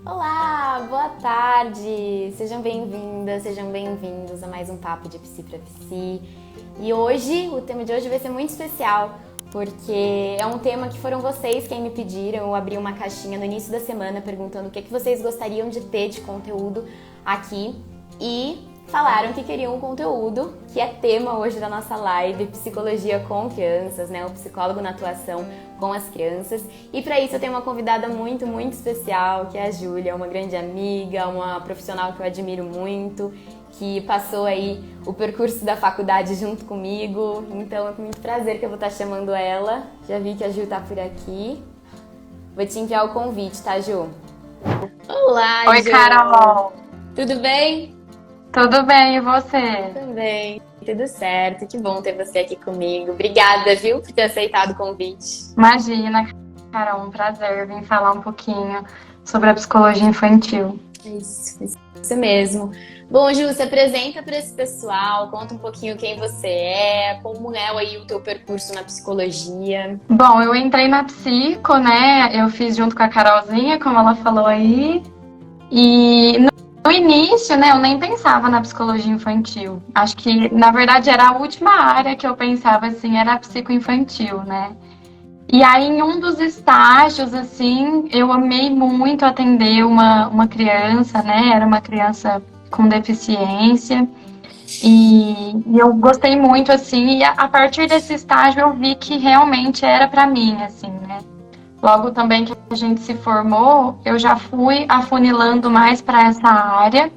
Olá, boa tarde! Sejam bem-vindas, sejam bem-vindos a mais um Papo de Psi pra Psi. E hoje, o tema de hoje vai ser muito especial, porque é um tema que foram vocês quem me pediram. Eu abri uma caixinha no início da semana perguntando o que vocês gostariam de ter de conteúdo aqui e falaram que queriam um conteúdo que é tema hoje da nossa live, psicologia com crianças, né? O psicólogo na atuação com as crianças. E para isso eu tenho uma convidada muito especial, que é a Júlia, uma grande amiga, uma profissional que eu admiro muito, que passou aí o percurso da faculdade junto comigo. Então é com muito prazer que eu vou estar chamando ela. Já vi que a Ju tá por aqui. Vou te enviar o convite, tá, Ju? Olá, Oi, Ju! Carol! Tudo bem? Tudo bem, e você? Também, tudo certo. Que bom ter você aqui comigo. Obrigada, viu, por ter aceitado o convite. Imagina, Carol, um prazer vir falar um pouquinho sobre a psicologia infantil. Isso mesmo. Bom, Ju, se apresenta para esse pessoal, conta um pouquinho quem você é, como é aí o teu percurso na psicologia. Bom, eu entrei na psico, né? Eu fiz junto com a Carolzinha, como ela falou aí. E no início, né, eu nem pensava na psicologia infantil. Acho que, na verdade, era a última área que eu pensava, assim, era a psicoinfantil, né? E aí, em um dos estágios, assim, eu amei muito atender uma criança, né? Era uma criança com deficiência. E eu gostei muito, assim, e a partir desse estágio eu vi que realmente era para mim, assim, né? Logo também que a gente se formou, eu já fui afunilando mais para essa área,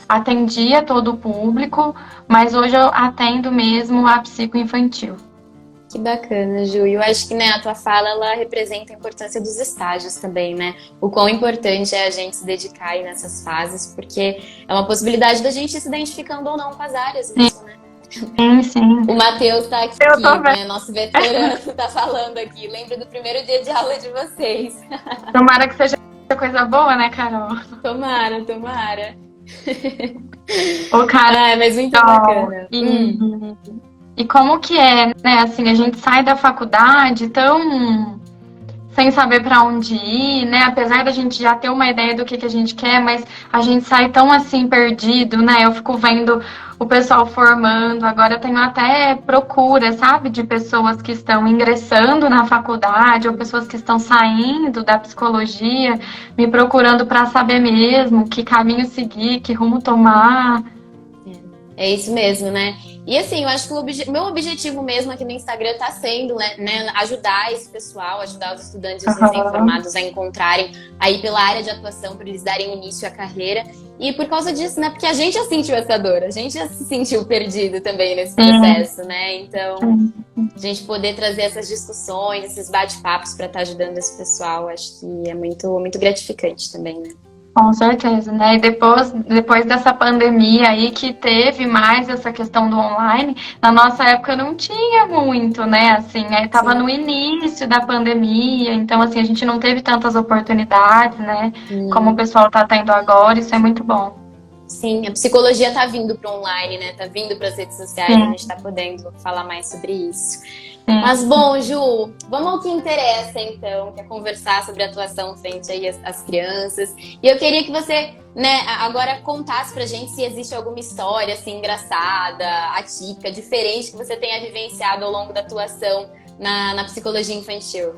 atendia todo o público, mas hoje eu atendo mesmo a psicoinfantil. Que bacana, Ju. E eu acho que, né, a tua fala, ela representa a importância dos estágios também, né? O quão importante é a gente se dedicar aí nessas fases, porque é uma possibilidade da gente ir se identificando ou não com as áreas mesmo, né? Sim. O Matheus tá aqui, Eu tô vendo. né? Nosso veterano tá falando aqui. Lembra do primeiro dia de aula de vocês. Tomara que seja coisa boa, né, Carol? Tomara, tomara. Ô, Carol, Mas muito bacana. e como que é, né? Assim, a gente sai da faculdade tão sem saber para onde ir, né? Apesar da gente já ter uma ideia do que a gente quer, mas a gente sai tão assim perdido, né? Eu fico vendo o pessoal formando, agora eu tenho até procura, sabe, de pessoas que estão ingressando na faculdade ou pessoas que estão saindo da psicologia, me procurando para saber mesmo que caminho seguir, que rumo tomar. É isso mesmo, né? E assim, eu acho que o meu objetivo mesmo aqui no Instagram tá sendo, né, ajudar esse pessoal, ajudar os estudantes recém-formados a encontrarem aí pela área de atuação, para eles darem início à carreira. E por causa disso, né? Porque a gente já sentiu essa dor, a gente já se sentiu perdido também nesse processo, né? Então, a gente poder trazer essas discussões, esses bate-papos para estar ajudando esse pessoal, acho que é muito gratificante também, né? Com certeza, né? E depois dessa pandemia aí que teve mais essa questão do online, na nossa época não tinha muito, né? Assim, tava no início da pandemia, então assim, a gente não teve tantas oportunidades, né? Como o pessoal tá tendo agora, isso é muito bom. Sim, a psicologia tá vindo para online, né? Tá vindo para as redes sociais, a gente tá podendo falar mais sobre isso. Mas bom, Ju, vamos ao que interessa então, que é conversar sobre a atuação frente aí às crianças. E eu queria que você, né, agora contasse pra gente se existe alguma história assim engraçada, atípica, diferente que você tenha vivenciado ao longo da atuação na psicologia infantil.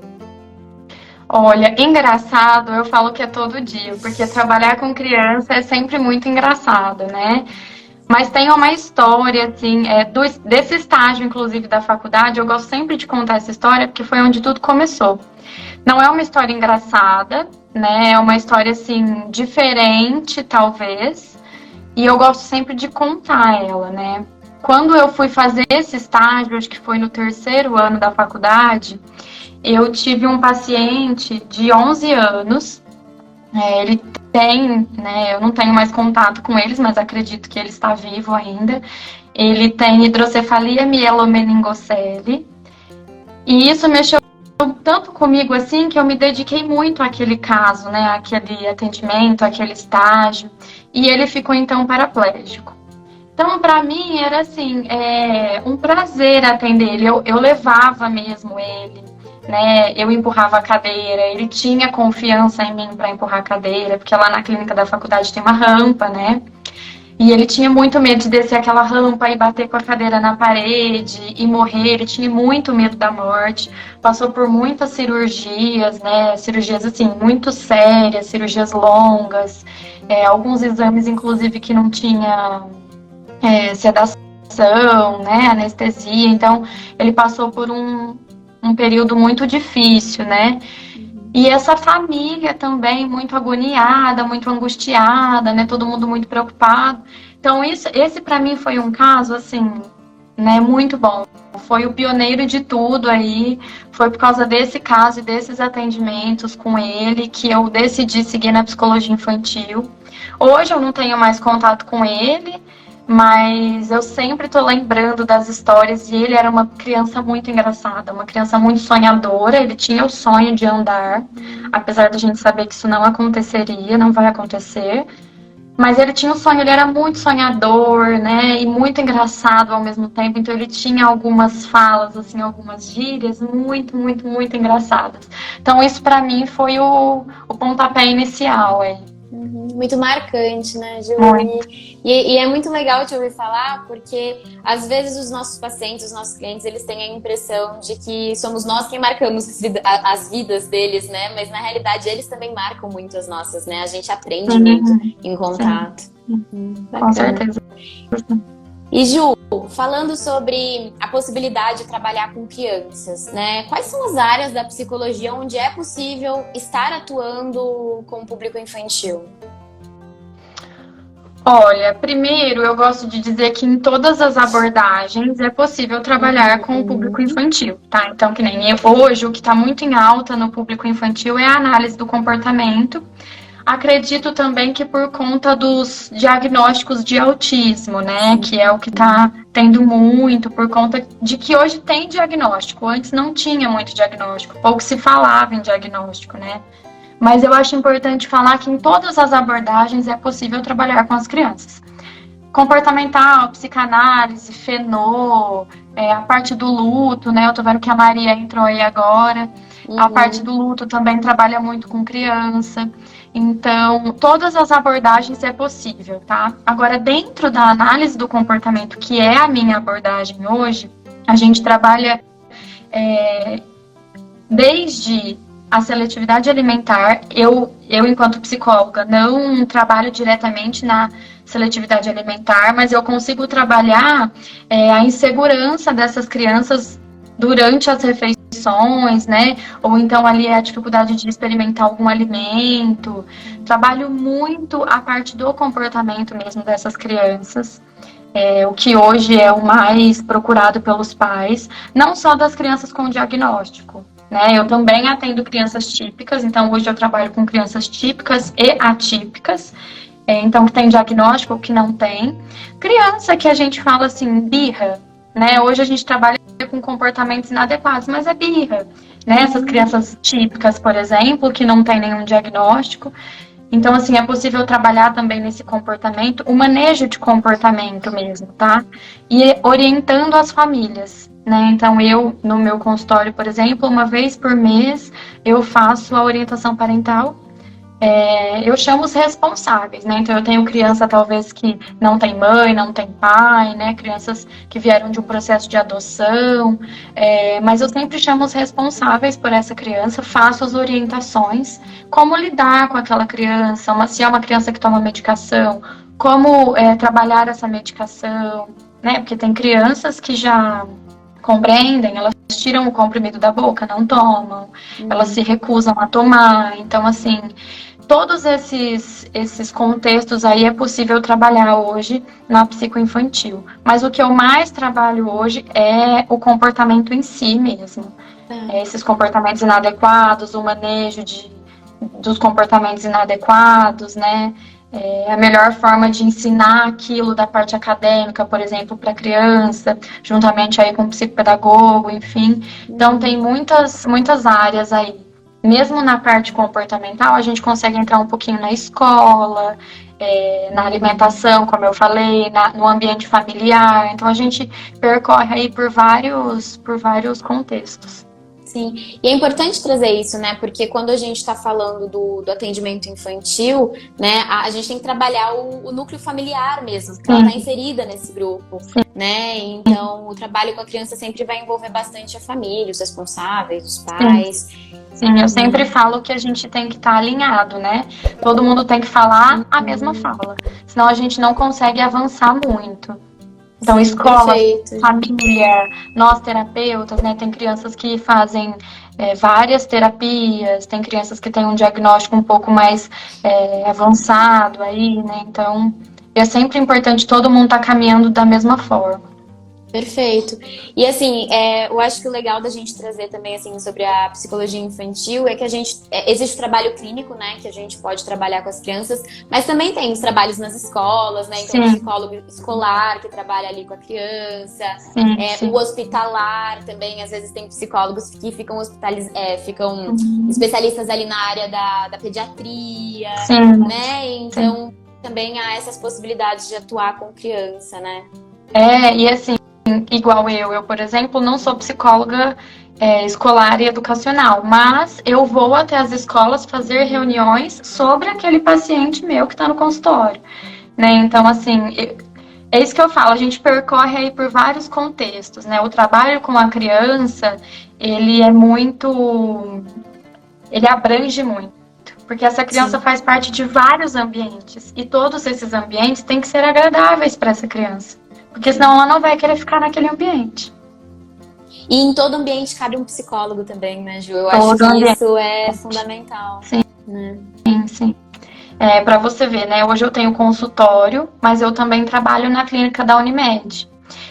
Olha, engraçado, eu falo que é todo dia, porque trabalhar com criança é sempre muito engraçado, né? Mas tem uma história, assim, desse estágio, inclusive, da faculdade, eu gosto sempre de contar essa história, porque foi onde tudo começou. Não é uma história engraçada, né? É uma história, assim, diferente, talvez, e eu gosto sempre de contar ela, né? Quando eu fui fazer esse estágio, acho que foi no terceiro ano da faculdade, eu tive um paciente de 11 anos, ele tem, né, eu não tenho mais contato com eles, mas acredito que ele está vivo ainda. Ele tem hidrocefalia mielomeningocele. E isso mexeu tanto comigo assim que eu me dediquei muito àquele caso, né, àquele atendimento, àquele estágio. E ele ficou então paraplégico. Então, para mim, era assim, um prazer atender ele. Eu levava mesmo ele. né? Eu empurrava a cadeira, ele tinha confiança em mim para empurrar a cadeira, porque lá na clínica da faculdade tem uma rampa, né? E ele tinha muito medo de descer aquela rampa e bater com a cadeira na parede e morrer. Ele tinha muito medo da morte. Passou por muitas cirurgias, né? Cirurgias, assim, muito sérias, cirurgias longas. Alguns exames, inclusive, que não tinha sedação, né? Anestesia. Então, ele passou por um período muito difícil, né? E essa família também muito agoniada, muito angustiada, né? Todo mundo muito preocupado. Então, esse para mim foi um caso, assim, né? Muito bom. Foi o pioneiro de tudo aí. Foi por causa desse caso e desses atendimentos com ele que eu decidi seguir na psicologia infantil. Hoje eu não tenho mais contato com ele, mas eu sempre estou lembrando das histórias e ele era uma criança muito engraçada, uma criança muito sonhadora, ele tinha o sonho de andar, apesar da gente saber que isso não aconteceria, não vai acontecer, mas ele tinha um sonho, ele era muito sonhador, né, e muito engraçado ao mesmo tempo, então ele tinha algumas falas, assim, algumas gírias muito, muito, muito engraçadas. Então isso para mim foi o pontapé inicial, Muito marcante, né, Ju? Muito. E é muito legal te ouvir falar, porque às vezes os nossos pacientes, os nossos clientes, eles têm a impressão de que somos nós quem marcamos as vidas deles, né? Mas na realidade eles também marcam muito as nossas, né? A gente aprende muito em contato. Com certeza. E Ju, falando sobre a possibilidade de trabalhar com crianças, né? Quais são as áreas da psicologia onde é possível estar atuando com o público infantil? Olha, primeiro eu gosto de dizer que em todas as abordagens é possível trabalhar com o público infantil, tá? Então, que nem hoje, o que está muito em alta no público infantil é a análise do comportamento. Acredito também que por conta dos diagnósticos de autismo, né? Que é o que está tendo muito, por conta de que hoje tem diagnóstico. Antes não tinha muito diagnóstico, pouco se falava em diagnóstico, né? Mas eu acho importante falar que em todas as abordagens é possível trabalhar com as crianças. Comportamental, psicanálise, fenô, a parte do luto, né? Eu tô vendo que a Maria entrou aí agora. A parte do luto também trabalha muito com criança. Então, todas as abordagens é possível, tá? Agora, dentro da análise do comportamento, que é a minha abordagem hoje, a gente trabalha desde a seletividade alimentar. Eu, enquanto psicóloga, não trabalho diretamente na seletividade alimentar, mas eu consigo trabalhar a insegurança dessas crianças durante as refeições, né? Ou então ali a dificuldade de experimentar algum alimento. Trabalho muito a parte do comportamento mesmo dessas crianças. O que hoje é o mais procurado pelos pais, não só das crianças com diagnóstico, né? Eu também atendo crianças típicas, então hoje eu trabalho com crianças típicas e atípicas, então que tem diagnóstico ou que não tem. Criança que a gente fala assim, birra, né? Hoje a gente trabalha com comportamentos inadequados, mas é birra, né? Essas crianças típicas, por exemplo, que não tem nenhum diagnóstico. Então, assim, é possível trabalhar também nesse comportamento, o manejo de comportamento mesmo, tá? E orientando as famílias, né? Então, eu, no meu consultório, por exemplo, uma vez por mês, eu faço a orientação parental. Eu chamo os responsáveis, né? Então, eu tenho criança, talvez, que não tem mãe, não tem pai, né? Crianças que vieram de um processo de adoção, mas eu sempre chamo os responsáveis por essa criança, faço as orientações, como lidar com aquela criança, se é uma criança que toma medicação, como trabalhar essa medicação, né? Porque tem crianças que já compreendem, elas tiram o comprimido da boca, não tomam, elas se recusam a tomar, então, assim, todos esses contextos aí é possível trabalhar hoje na psicoinfantil. Mas o que eu mais trabalho hoje é o comportamento em si mesmo. Esses comportamentos inadequados, o manejo dos comportamentos inadequados, né? A melhor forma de ensinar aquilo da parte acadêmica, por exemplo, para a criança, juntamente aí com o psicopedagogo, enfim. Então, tem muitas áreas aí. Mesmo na parte comportamental, a gente consegue entrar um pouquinho na escola, na alimentação, como eu falei, no ambiente familiar. Então, a gente percorre aí por vários contextos. Sim, e é importante trazer isso, né? Porque quando a gente está falando do atendimento infantil, né, a gente tem que trabalhar o núcleo familiar mesmo, porque ela está Sim, inserida nesse grupo, sim, né? Então, o trabalho com a criança sempre vai envolver bastante a família, os responsáveis, os sim. pais, Sim, eu sempre né? falo que a gente tem que estar alinhado, né? Todo mundo tem que falar a mesma fala, senão a gente não consegue avançar muito. Então, Sim, escola, perfeito. família, nós terapeutas, né? Tem crianças que fazem várias terapias, tem crianças que têm um diagnóstico um pouco mais avançado aí, né? Então, é sempre importante todo mundo estar caminhando da mesma forma. Perfeito. E assim, eu acho que o legal da gente trazer também assim sobre a psicologia infantil é que a gente existe o trabalho clínico, né, que a gente pode trabalhar com as crianças, mas também tem os trabalhos nas escolas, né? Então, o Sim, psicólogo escolar que trabalha ali com a criança, sim, o sim. hospitalar também, às vezes tem psicólogos que ficam Uhum. especialistas ali na área da pediatria, Sim, né? sim. Então, também há essas possibilidades de atuar com criança, né? E assim, igual eu, por exemplo, não sou psicóloga escolar e educacional, mas eu vou até as escolas fazer reuniões sobre aquele paciente meu que está no consultório, né? Então, assim, é isso que eu falo, a gente percorre aí por vários contextos, né? O trabalho com a criança, ele é muito, ele abrange muito, porque essa criança Sim. faz parte de vários ambientes e todos esses ambientes têm que ser agradáveis para essa criança, porque senão ela não vai querer ficar naquele ambiente. E em todo ambiente cabe um psicólogo também, né, Ju? Eu acho Todo que ambiente. isso é fundamental, né? Sim, sim. Para você ver, né? Hoje eu tenho consultório, mas eu também trabalho na clínica da Unimed.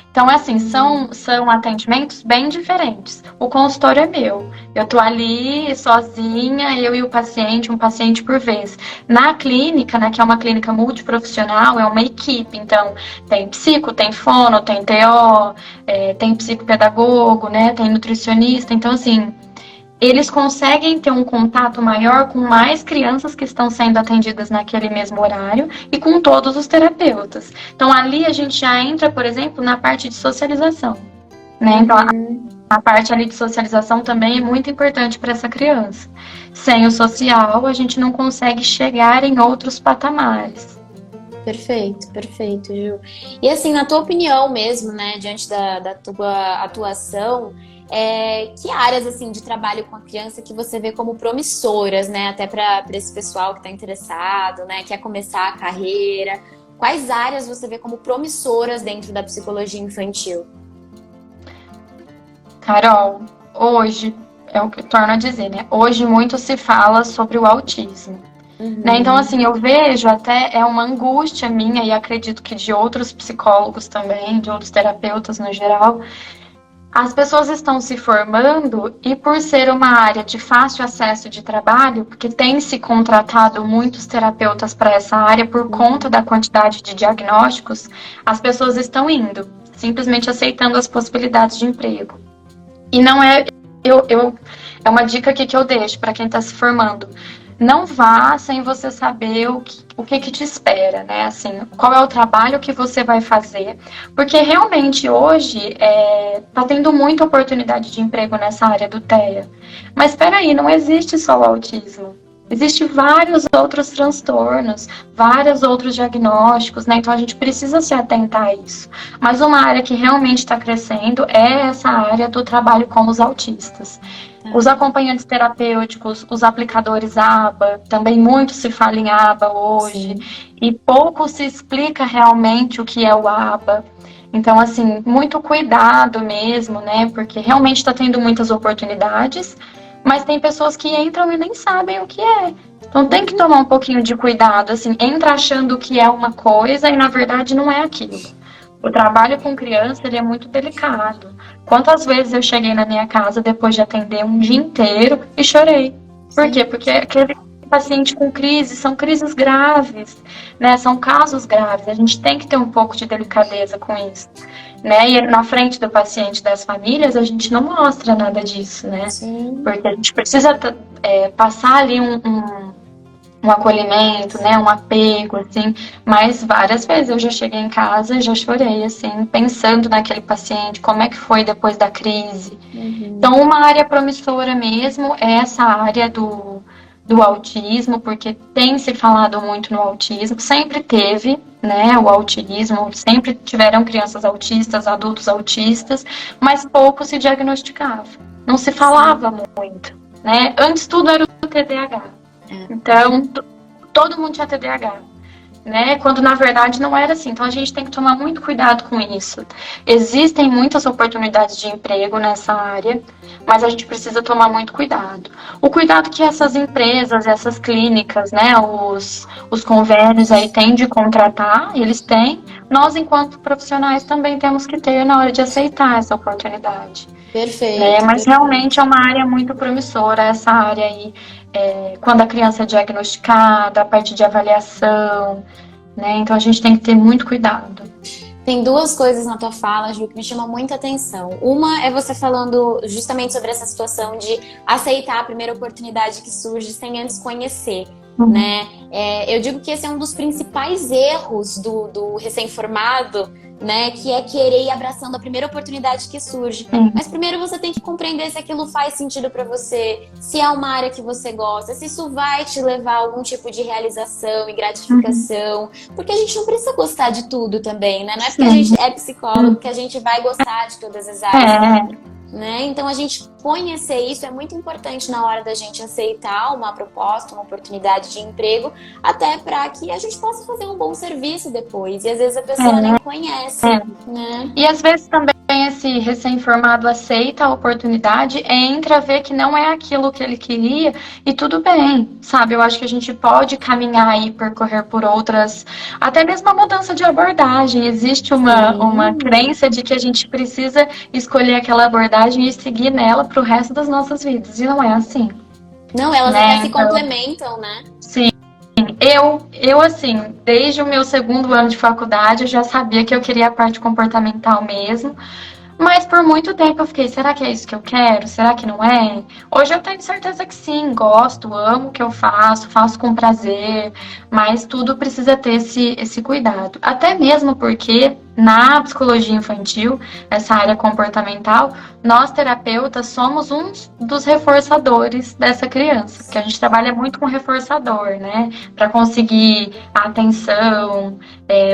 Então, assim, são atendimentos bem diferentes. O consultório é meu. Eu tô ali sozinha, eu e o paciente, um paciente por vez. Na clínica, né, que é uma clínica multiprofissional, é uma equipe. Então, tem psico, tem fono, tem TO, tem psicopedagogo, né, tem nutricionista. Então, assim, eles conseguem ter um contato maior com mais crianças que estão sendo atendidas naquele mesmo horário e com todos os terapeutas. Então, ali a gente já entra, por exemplo, na parte de socialização, né? Então, a parte ali de socialização também é muito importante para essa criança. Sem o social, a gente não consegue chegar em outros patamares. Perfeito, perfeito, Ju. E assim, na tua opinião mesmo, né, diante da tua atuação, que áreas assim de trabalho com a criança que você vê como promissoras, né, até para esse pessoal que está interessado, né, quer começar a carreira? Quais áreas você vê como promissoras dentro da psicologia infantil? Carol, hoje, é o que eu torno a dizer, né? Hoje muito se fala sobre o autismo. Né? Então, Uhum. assim, eu vejo até é uma angústia minha e acredito que de outros psicólogos também, de outros terapeutas no geral. As pessoas estão se formando e por ser uma área de fácil acesso de trabalho, porque tem se contratado muitos terapeutas para essa área por conta da quantidade de diagnósticos, as pessoas estão indo, simplesmente aceitando as possibilidades de emprego. E não é. É uma dica aqui que eu deixo para quem está se formando. Não vá sem você saber o que te espera, né? Assim, qual é o trabalho que você vai fazer. Porque realmente hoje tá tendo muita oportunidade de emprego nessa área do TEA. Mas espera aí, não existe só o autismo. Existem vários outros transtornos, vários outros diagnósticos, né? Então a gente precisa se atentar a isso. Mas uma área que realmente está crescendo é essa área do trabalho com os autistas. Os Tá. acompanhantes terapêuticos, os aplicadores ABA, também muito se fala em ABA hoje, Sim. e pouco se explica realmente o que é o ABA. Então, assim, muito cuidado mesmo, né? Porque realmente está tendo muitas oportunidades, mas tem pessoas que entram e nem sabem o que é. Então tem que tomar um pouquinho de cuidado, assim, entra achando que é uma coisa e na verdade não é aquilo. O trabalho com criança, ele é muito delicado. Quantas vezes eu cheguei na minha casa depois de atender um dia inteiro e chorei. Por quê? Sim, Porque sim. aquele paciente com crise são crises graves, né? São casos graves. A gente tem que ter um pouco de delicadeza com isso, né? E na frente do paciente, das famílias, a gente não mostra nada disso, né? Sim. Porque a gente precisa passar ali um um acolhimento, né, um apego, assim, mas várias vezes eu já cheguei em casa e já chorei, assim, pensando naquele paciente, como é que foi depois da crise. Então, uma área promissora mesmo é essa área do autismo, porque tem se falado muito no autismo, sempre teve, né, o autismo, sempre tiveram crianças autistas, adultos autistas, mas pouco se diagnosticava, não se falava muito, né, antes tudo era o TDAH, então todo mundo tinha TDAH, né? Quando na verdade não era assim. Então a gente tem que tomar muito cuidado com isso. Existem muitas oportunidades de emprego nessa área, mas a gente precisa tomar muito cuidado. O cuidado que essas empresas, essas clínicas, né, os convênios aí têm de contratar, eles têm. Nós, enquanto profissionais, também temos que ter na hora de aceitar essa oportunidade. Perfeito. Né? Mas realmente é uma área muito promissora, essa área aí, quando a criança é diagnosticada, a parte de avaliação, né? Então a gente tem que ter muito cuidado. Tem duas coisas na tua fala, Ju, que me chamam muita atenção. Uma é você falando justamente sobre essa situação de aceitar a primeira oportunidade que surge sem antes conhecer, né? Eu digo que esse é um dos principais erros do recém-formado, né? Que é querer ir abraçando a primeira oportunidade que surge. Mas primeiro você tem que compreender se aquilo faz sentido pra você, se é uma área que você gosta, se isso vai te levar a algum tipo de realização e gratificação. Porque a gente não precisa gostar de tudo também, né? Não é porque a gente é psicólogo que a gente vai gostar de todas as áreas. Né? Então a gente conhecer isso é muito importante na hora da gente aceitar uma proposta, uma oportunidade de emprego, até para que a gente possa fazer um bom serviço depois. E às vezes a pessoa nem conhece, né? E às vezes também esse recém-formado aceita a oportunidade, entra, vê que não é aquilo que ele queria e tudo bem, sabe? Eu acho que a gente pode caminhar e percorrer por outras, até mesmo a mudança de abordagem. Existe uma crença de que a gente precisa escolher aquela abordagem e seguir nela pro resto das nossas vidas, e não é assim. Não, elas até se complementam, né? Sim. Eu, assim, desde o meu segundo ano de faculdade, eu já sabia que eu queria a parte comportamental mesmo. Mas por muito tempo eu fiquei, será que é isso que eu quero? Será que não é? Hoje eu tenho certeza que sim, gosto, amo o que eu faço com prazer, mas tudo precisa ter esse cuidado. Até mesmo porque na psicologia infantil, essa área comportamental, nós terapeutas somos uns dos reforçadores dessa criança, porque a gente trabalha muito com reforçador, né? Para conseguir a atenção,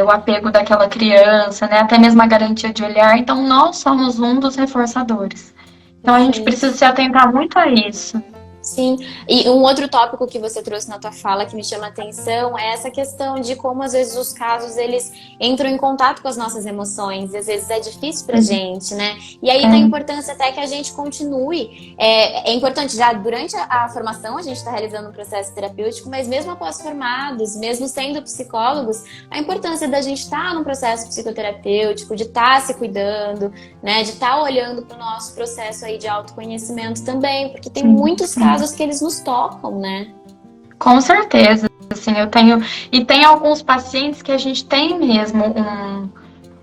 o apego daquela criança, né? Até mesmo a garantia de olhar. Então, nós somos um dos reforçadores. Então, a gente precisa se atentar muito a isso. Sim, e um outro tópico que você trouxe na tua fala que me chama a atenção é essa questão de como às vezes os casos eles entram em contato com as nossas emoções e às vezes é difícil pra gente, né? E aí tem a importância até que a gente continue. É importante já durante a formação a gente está realizando um processo terapêutico, mas mesmo após formados, mesmo sendo psicólogos, a importância da gente estar num processo psicoterapêutico, de estar se cuidando, né? De estar olhando para o nosso processo aí de autoconhecimento também, porque tem muitos casos que eles nos tocam, né? Com certeza, assim, tem alguns pacientes que a gente tem mesmo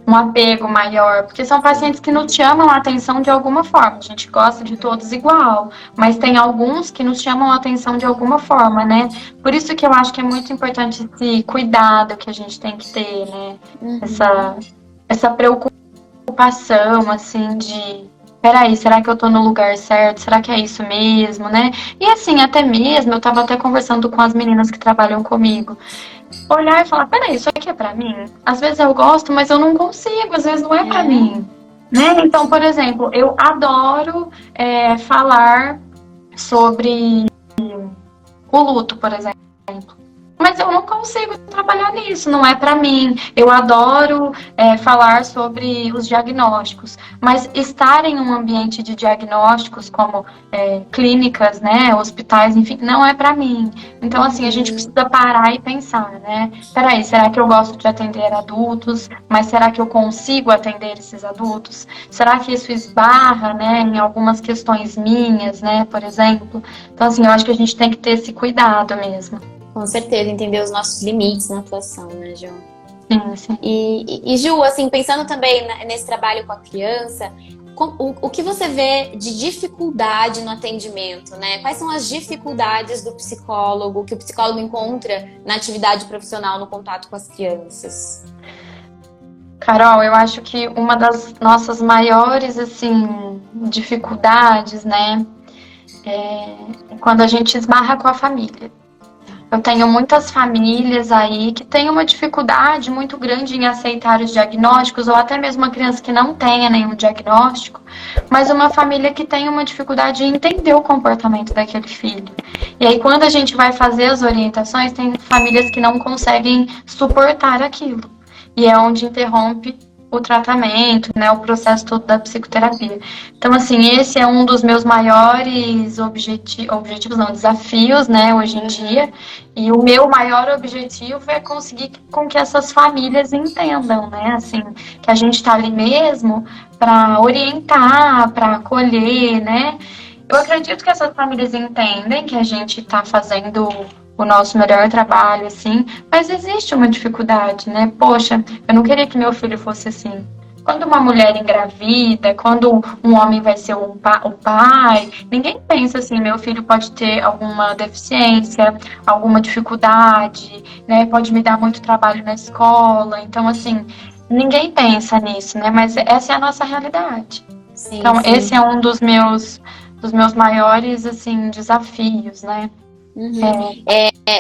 um apego maior, porque são pacientes que nos chamam a atenção de alguma forma, a gente gosta de todos igual, mas tem alguns que nos chamam a atenção de alguma forma, né? Por isso que eu acho que é muito importante esse cuidado que a gente tem que ter, né? Essa preocupação, assim, de peraí, será que eu tô no lugar certo? Será que é isso mesmo, né? E assim, até mesmo, eu tava até conversando com as meninas que trabalham comigo. Olhar e falar, peraí, isso aqui é pra mim? Às vezes eu gosto, mas eu não consigo, às vezes não é pra mim. Né? Então, por exemplo, eu adoro falar sobre o luto, por exemplo. Mas eu não consigo trabalhar nisso, não é pra mim. Eu adoro falar sobre os diagnósticos, mas estar em um ambiente de diagnósticos, como clínicas, né, hospitais, enfim, não é pra mim. Então, assim, a gente precisa parar e pensar, né? Peraí, será que eu gosto de atender adultos? Mas será que eu consigo atender esses adultos? Será que isso esbarra, né, em algumas questões minhas, né, por exemplo? Então, assim, eu acho que a gente tem que ter esse cuidado mesmo. Com certeza, entender os nossos limites na atuação, né, Ju? Sim, sim. E Ju, assim, pensando também nesse trabalho com a criança, o que você vê de dificuldade no atendimento, né? Quais são as dificuldades do psicólogo, que o psicólogo encontra na atividade profissional, no contato com as crianças? Carol, eu acho que uma das nossas maiores, assim, dificuldades, né, é quando a gente esbarra com a família. Eu tenho muitas famílias aí que têm uma dificuldade muito grande em aceitar os diagnósticos, ou até mesmo uma criança que não tenha nenhum diagnóstico, mas uma família que tem uma dificuldade em entender o comportamento daquele filho. E aí, quando a gente vai fazer as orientações, tem famílias que não conseguem suportar aquilo. E é onde interrompe o tratamento, né, o processo todo da psicoterapia. Então, assim, esse é um dos meus maiores objetivos, não, desafios, né, hoje em dia. E o meu maior objetivo é conseguir com que essas famílias entendam, né, assim, que a gente está ali mesmo para orientar, para acolher, né. Eu acredito que essas famílias entendem que a gente está fazendo o nosso melhor trabalho, assim, mas existe uma dificuldade, né? Poxa, eu não queria que meu filho fosse assim. Quando uma mulher engravida, quando um homem vai ser o pai, ninguém pensa assim, meu filho pode ter alguma deficiência, alguma dificuldade, né? Pode me dar muito trabalho na escola. Então, assim, ninguém pensa nisso, né? Mas essa é a nossa realidade. Sim, Então, sim. esse é um dos meus maiores, assim, desafios, né? Uhum.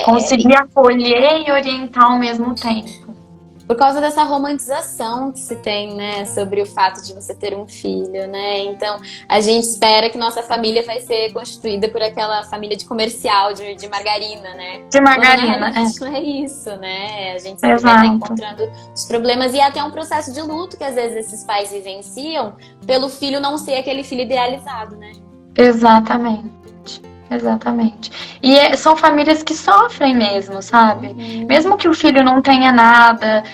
Conseguir acolher e orientar ao mesmo tempo. Por causa dessa romantização que se tem, né, sobre o fato de você ter um filho, né? Então, a gente espera que nossa família vai ser constituída por aquela família de comercial, de margarina, né? De Quando na margarina, realidade não é isso, né? A gente sempre vai estar Exato. encontrando os problemas e até um processo de luto que às vezes esses pais vivenciam pelo filho não ser aquele filho idealizado, né? Exatamente. Exatamente. E são famílias que sofrem mesmo, sabe? Mesmo que o filho não tenha nada,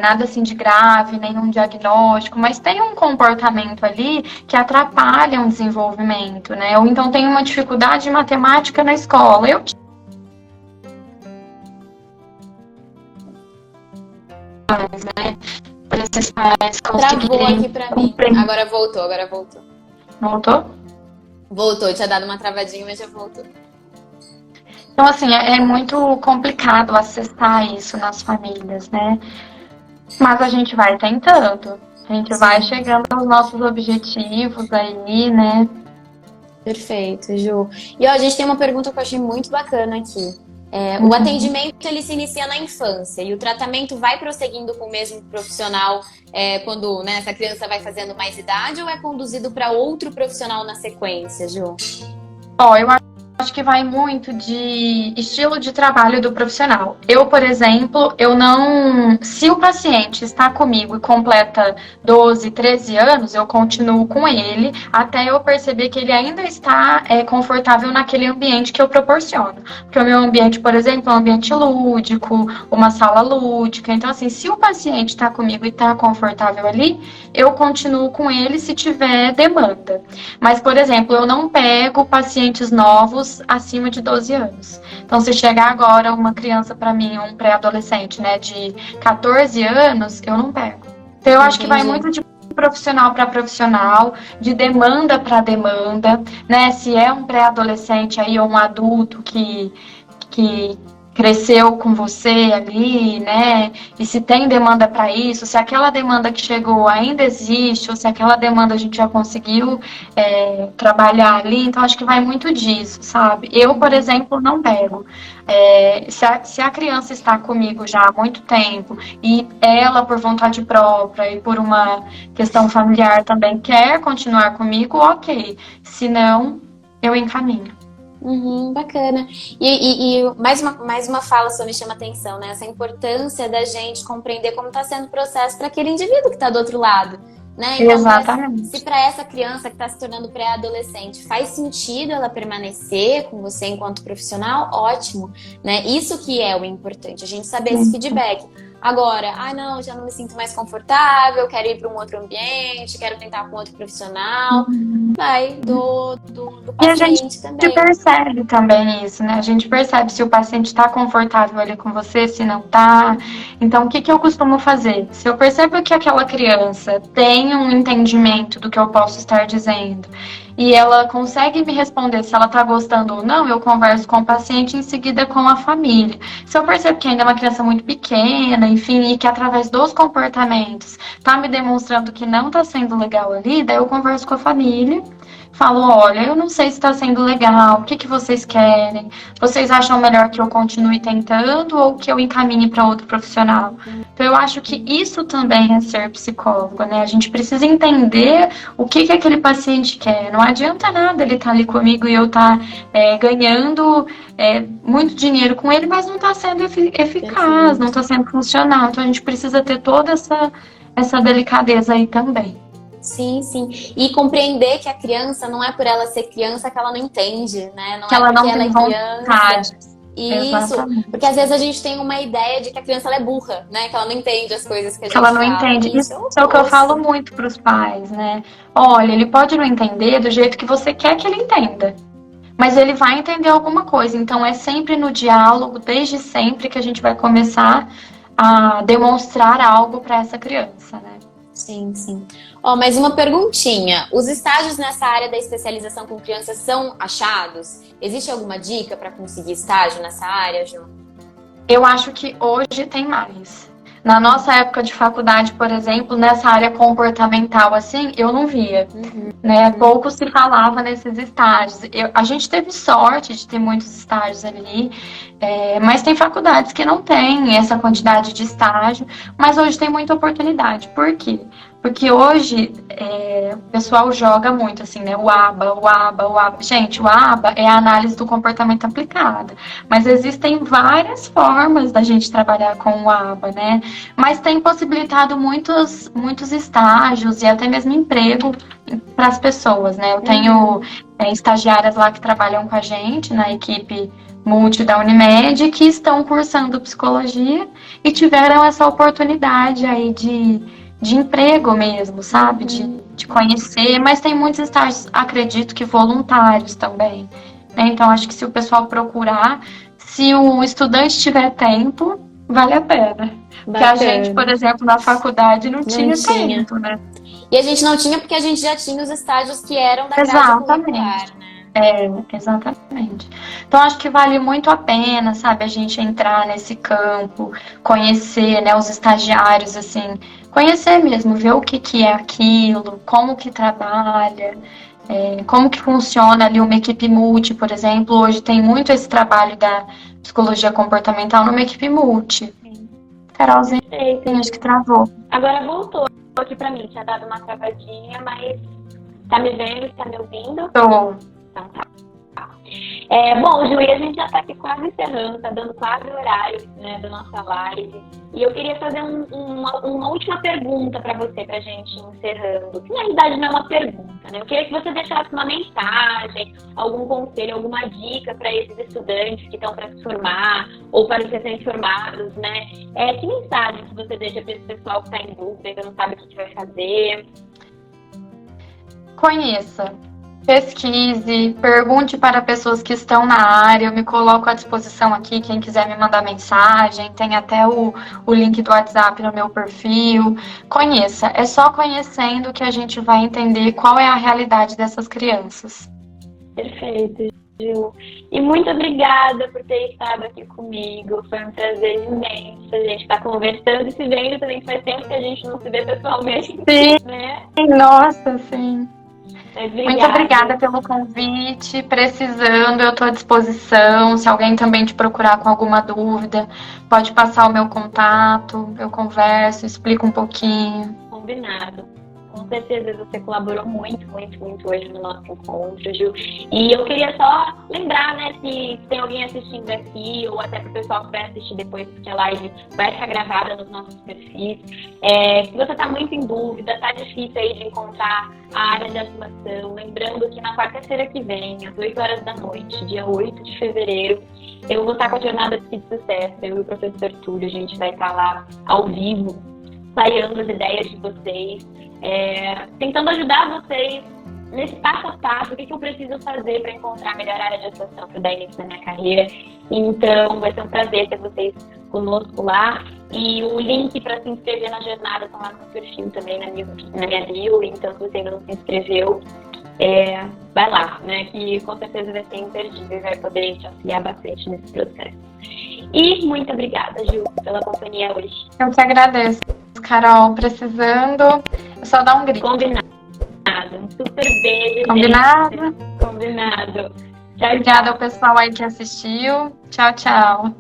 nada assim de grave, nenhum diagnóstico, mas tem um comportamento ali que atrapalha o desenvolvimento, né? Ou então tem uma dificuldade de matemática na escola. Eu né? Para esses pais Travou aqui conseguirem pra mim. cumprir. Agora voltou. Voltou? Voltou, tinha dado uma travadinha, mas já voltou. Então, assim, é muito complicado acessar isso nas famílias, né? Mas a gente vai tentando. A gente vai chegando aos nossos objetivos aí, né? Perfeito, Ju. E ó, a gente tem uma pergunta que eu achei muito bacana aqui. O atendimento ele se inicia na infância e o tratamento vai prosseguindo com o mesmo profissional quando, né, essa criança vai fazendo mais idade ou é conduzido para outro profissional na sequência, Ju? Ó, eu acho que vai muito de estilo de trabalho do profissional. Eu, por exemplo, se o paciente está comigo e completa 12, 13 anos, eu continuo com ele até eu perceber que ele ainda está confortável naquele ambiente que eu proporciono. Porque o meu ambiente, por exemplo, é um ambiente lúdico, uma sala lúdica. Então, assim, se o paciente está comigo e está confortável ali, eu continuo com ele se tiver demanda. Mas, por exemplo, eu não pego pacientes novos acima de 12 anos. Então, se chegar agora uma criança para mim, um pré-adolescente, né, de 14 anos, eu não pego. Então, eu acho que vai muito de profissional para profissional, de demanda para demanda, né? Se é um pré-adolescente aí ou um adulto que cresceu com você ali, né? E se tem demanda para isso, se aquela demanda que chegou ainda existe, ou se aquela demanda a gente já conseguiu trabalhar ali, então acho que vai muito disso, sabe? Eu, por exemplo, não pego. Se a criança está comigo já há muito tempo e ela, por vontade própria e por uma questão familiar também quer continuar comigo, ok. Se não, eu encaminho. Bacana. E mais uma fala só me chama atenção, né? Essa importância da gente compreender como está sendo o processo para aquele indivíduo que está do outro lado, né? Então, Exatamente. se para essa criança que está se tornando pré-adolescente faz sentido ela permanecer com você enquanto profissional, ótimo, né? Isso que é o importante, a gente saber esse feedback. Agora, não, já não me sinto mais confortável, quero ir para um outro ambiente, quero tentar com outro profissional. Vai do E a gente paciente também. percebe também isso, né? A gente percebe se o paciente está confortável ali com você, se não está. Então, o que eu costumo fazer? Se eu percebo que aquela criança tem um entendimento do que eu posso estar dizendo e ela consegue me responder se ela está gostando ou não, eu converso com o paciente, em seguida com a família. Se eu percebo que ainda é uma criança muito pequena, enfim, e que através dos comportamentos está me demonstrando que não está sendo legal ali, daí eu converso com a família. Falo, olha, eu não sei se está sendo legal, o que vocês querem? Vocês acham melhor que eu continue tentando ou que eu encaminhe para outro profissional? Então, eu acho que isso também é ser psicólogo, né? A gente precisa entender o que aquele paciente quer. Não adianta nada ele estar ali comigo e eu estar ganhando muito dinheiro com ele, mas não está sendo eficaz, não está sendo funcional. Então, a gente precisa ter toda essa delicadeza aí também. Sim, sim. E compreender que a criança não é por ela ser criança que ela não entende, né? Não que é ela porque não ela tem é vontade. criança. Isso, exatamente. Porque às vezes a gente tem uma ideia de que a criança ela é burra, né? Que ela não entende as coisas que a gente ela não fala. entende. Isso é o que eu oposto. falo muito para os pais, né? Olha, ele pode não entender do jeito que você quer que ele entenda, mas ele vai entender alguma coisa. Então é sempre no diálogo, desde sempre, que a gente vai começar a demonstrar algo para essa criança, né? Sim, sim. Mais uma perguntinha. Os estágios nessa área da especialização com crianças são achados? Existe alguma dica para conseguir estágio nessa área, Ju? Eu acho que hoje tem mais. Na nossa época de faculdade, por exemplo, nessa área comportamental, assim, eu não via. Né? Pouco se falava nesses estágios. A gente teve sorte de ter muitos estágios ali, mas tem faculdades que não têm essa quantidade de estágio, mas hoje tem muita oportunidade. Por quê? Porque hoje o pessoal joga muito, assim, né? O ABA. Gente, o ABA é a análise do comportamento aplicada. Mas existem várias formas da gente trabalhar com o ABA, né? Mas tem possibilitado muitos estágios e até mesmo emprego para as pessoas, né? Eu tenho estagiárias lá que trabalham com a gente na equipe multi da Unimed que estão cursando psicologia e tiveram essa oportunidade aí de emprego mesmo, sabe? De conhecer, mas tem muitos estágios, acredito que voluntários também, né? Então, acho que se o pessoal procurar, se o estudante tiver tempo, vale a pena. Porque a gente, por exemplo, na faculdade não tinha tempo, né? E a gente não tinha porque a gente já tinha os estágios que eram da grade curricular, né? Exatamente. Então, acho que vale muito a pena, sabe, a gente entrar nesse campo, conhecer, né, os estagiários, assim, conhecer mesmo, ver o que é aquilo, como que trabalha, como que funciona ali uma equipe multi, por exemplo. Hoje tem muito esse trabalho da psicologia comportamental numa equipe multi. Carolzinha, acho que travou. Agora voltou aqui pra mim, tinha dado uma travadinha, mas tá me vendo, tá me ouvindo? Tô. Então tá. Bom, Ju, e a gente já tá aqui quase encerrando, tá dando quase o horário, né, da nossa live. E eu queria fazer uma última pergunta pra você, pra gente encerrando. Que na realidade não é uma pergunta, né? Eu queria que você deixasse uma mensagem, algum conselho, alguma dica para esses estudantes que estão para se formar ou para os recém-formados, né? Que mensagem que você deixa para esse pessoal que está em dúvida, que não sabe o que vai fazer? Conheça. Pesquise, pergunte para pessoas que estão na área, eu me coloco à disposição aqui, quem quiser me mandar mensagem, tem até o link do WhatsApp no meu perfil. Conheça, é só conhecendo que a gente vai entender qual é a realidade dessas crianças. Perfeito, Ju. E muito obrigada por ter estado aqui comigo, foi um prazer imenso a gente estar conversando e se vendo também, faz tempo que a gente não se vê pessoalmente. Sim, né? Nossa, sim. Muito obrigada pelo convite. Precisando, eu estou à disposição. Se alguém também te procurar com alguma dúvida, pode passar o meu contato. Eu converso, explico um pouquinho. Combinado. Com certeza você colaborou muito, muito, muito hoje no nosso encontro, Ju. E eu queria só lembrar, né, se tem alguém assistindo aqui, ou até pro pessoal que vai assistir depois, porque a live vai ficar gravada nos nossos perfis. Se você está muito em dúvida, tá difícil aí de encontrar a área de atuação, lembrando que na quarta-feira que vem, às 8 horas da noite, dia 8 de fevereiro, eu vou estar com a Jornada de Sucesso, eu e o professor Túlio, a gente vai estar lá ao vivo, clareando as ideias de vocês, tentando ajudar vocês nesse passo a passo, o que eu preciso fazer para encontrar a melhor área de atuação para dar início na minha carreira. Então, vai ser um prazer ter vocês conosco lá. E o link para se inscrever na jornada está lá no meu perfil também, na minha bio. Então, se você ainda não se inscreveu, vai lá, né? Que com certeza vai ser imperdível e vai poder te auxiliar bastante nesse processo. E muito obrigada, Ju, pela companhia hoje. Eu que agradeço, Carol. Precisando, é só dar um grito. Combinado. Um super beijo, Combinado? gente. Combinado. Tchau, Obrigada tchau. ao pessoal aí que assistiu. Tchau, tchau.